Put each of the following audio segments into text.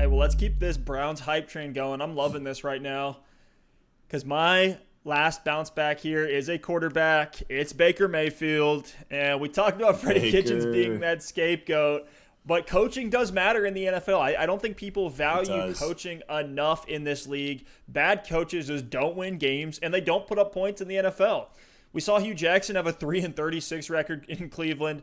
right, well, let's keep this Browns hype train going. I'm loving this right now because my last bounce back here is a quarterback. It's Baker Mayfield. And we talked about Freddie Kitchens being that scapegoat. But coaching does matter in the NFL. I don't think people value coaching enough in this league. Bad coaches just don't win games, and they don't put up points in the NFL. We saw Hugh Jackson have a 3-36 record in Cleveland.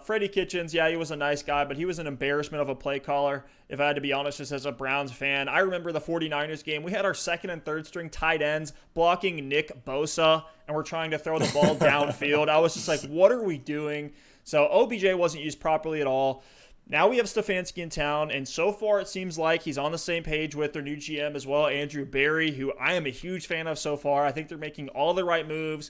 Freddie Kitchens, yeah, he was a nice guy, but he was an embarrassment of a play caller, if I had to be honest, just as a Browns fan. I remember the 49ers game. We had our second and third string tight ends blocking Nick Bosa, and we're trying to throw the ball downfield. I was just like, what are we doing? So OBJ wasn't used properly at all. Now we have Stefanski in town, and so far it seems like he's on the same page with their new GM as well, Andrew Berry, who I am a huge fan of so far. I think they're making all the right moves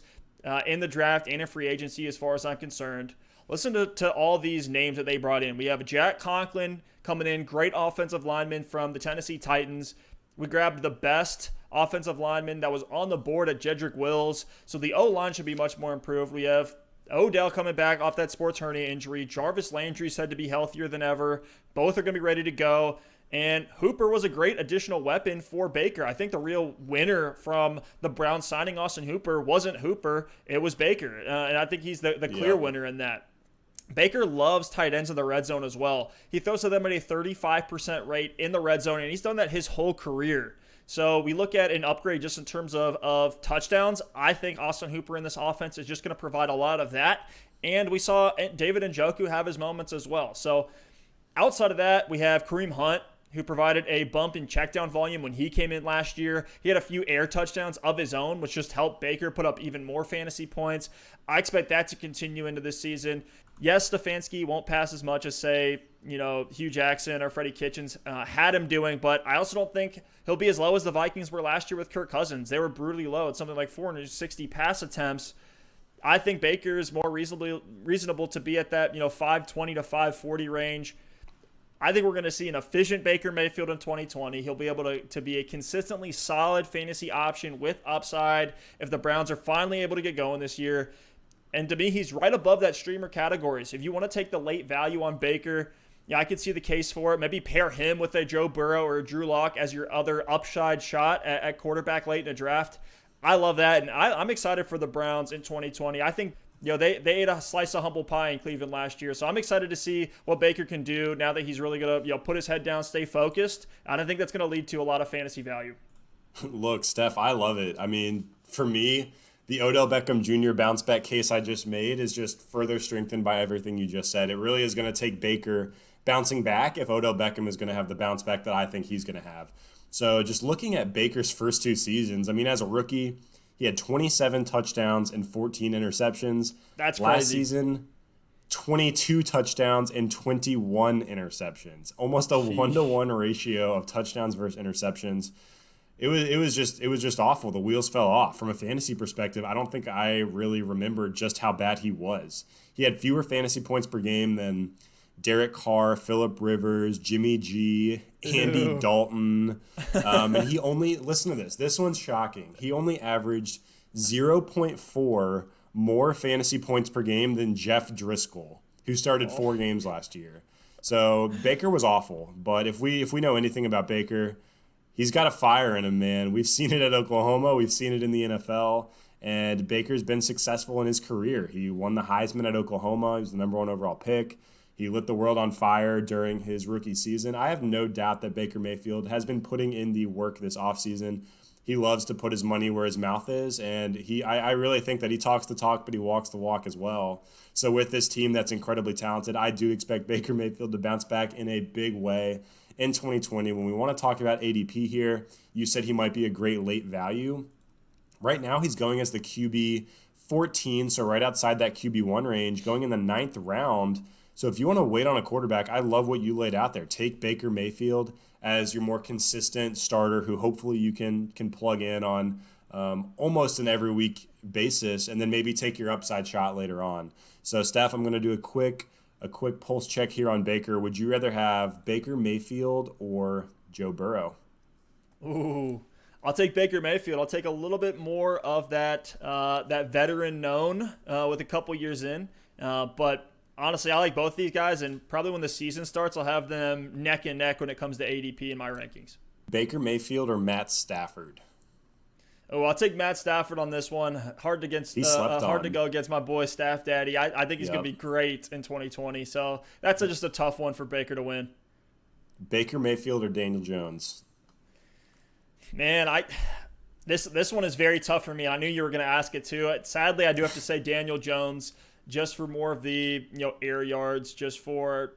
in the draft and in free agency as far as I'm concerned. Listen to all these names that they brought in. We have Jack Conklin coming in, great offensive lineman from the Tennessee Titans. We grabbed the best offensive lineman that was on the board at Jedrick Wills, so the O-line should be much more improved. We have Odell coming back off that sports hernia injury. Jarvis Landry said to be healthier than ever. Both are going to be ready to go. And Hooper was a great additional weapon for Baker. I think the real winner from the Browns signing Austin Hooper wasn't Hooper, it was Baker. And I think he's the clear winner in that. Baker loves tight ends in the red zone as well. He throws to them at a 35% rate in the red zone, and he's done that his whole career. So we look at an upgrade just in terms of touchdowns. I think Austin Hooper in this offense is just going to provide a lot of that. And we saw David Njoku have his moments as well. So outside of that, we have Kareem Hunt, who provided a bump in checkdown volume when he came in last year. He had a few air touchdowns of his own, which just helped Baker put up even more fantasy points. I expect that to continue into this season. Yes, Stefanski won't pass as much as, say, Hugh Jackson or Freddie Kitchens had him doing, but I also don't think he'll be as low as the Vikings were last year with Kirk Cousins. They were brutally low at something like 460 pass attempts. I think Baker is more reasonable to be at that 520 to 540 range. I think we're going to see an efficient Baker Mayfield in 2020. He'll be able to be a consistently solid fantasy option with upside if the Browns are finally able to get going this year. And to me, he's right above that streamer categories. If you want to take the late value on Baker, yeah, I could see the case for it. Maybe pair him with a Joe Burrow or a Drew Lock as your other upside shot at quarterback late in the draft. I love that, and I'm excited for the Browns in 2020. I think they ate a slice of humble pie in Cleveland last year, so I'm excited to see what Baker can do now that he's really going to put his head down, stay focused, and I think that's going to lead to a lot of fantasy value. Look, Steph, I love it. I mean, for me, the Odell Beckham Jr. bounce back case I just made is just further strengthened by everything you just said. It really is going to take Baker bouncing back if Odell Beckham is going to have the bounce back that I think he's going to have. So just looking at Baker's first two seasons, I mean, as a rookie, he had 27 touchdowns and 14 interceptions. That's Last crazy. season, 22 touchdowns and 21 interceptions. Almost a 1-to-1 ratio of touchdowns versus interceptions. It was just awful. The wheels fell off. From a fantasy perspective, I don't think I really remembered just how bad he was. He had fewer fantasy points per game than Derek Carr, Phillip Rivers, Jimmy G, Andy Dalton. And he only, listen to this. This one's shocking. He only averaged 0.4 more fantasy points per game than Jeff Driscoll, who started 4 games last year. So Baker was awful. But if we know anything about Baker, he's got a fire in him, man. We've seen it at Oklahoma. We've seen it in the NFL. And Baker's been successful in his career. He won the Heisman at Oklahoma. He was the number 1 overall pick. He lit the world on fire during his rookie season. I have no doubt that Baker Mayfield has been putting in the work this offseason. He loves to put his money where his mouth is, and I really think that he talks the talk, but he walks the walk as well. So with this team that's incredibly talented, I do expect Baker Mayfield to bounce back in a big way in 2020. When we want to talk about ADP here, you said he might be a great late value. Right now, he's going as the QB 14, so right outside that QB1 range, going in the 9th round. So if you want to wait on a quarterback, I love what you laid out there. Take Baker Mayfield as your more consistent starter who hopefully you can plug in on almost an every week basis, and then maybe take your upside shot later on. So, Steph, I'm going to do a quick pulse check here on Baker. Would you rather have Baker Mayfield or Joe Burrow? Ooh, I'll take Baker Mayfield. I'll take a little bit more of that veteran known with a couple years in, but honestly, I like both these guys, and probably when the season starts, I'll have them neck and neck when it comes to ADP in my rankings. Baker Mayfield or Matt Stafford? Oh, I'll take Matt Stafford on this one. Hard to go against my boy Staff Daddy. I think he's going to be great in 2020. So that's just a tough one for Baker to win. Baker Mayfield or Daniel Jones? Man, this one is very tough for me. I knew you were going to ask it too. Sadly, I do have to say Daniel Jones just for more of the air yards, just for.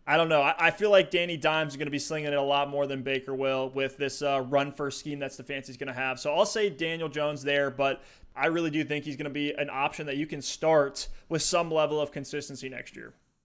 I don't know. I feel like Danny Dimes is going to be slinging it a lot more than Baker will with this run-first scheme that Stefanski's going to have. So I'll say Daniel Jones there, but I really do think he's going to be an option that you can start with some level of consistency next year.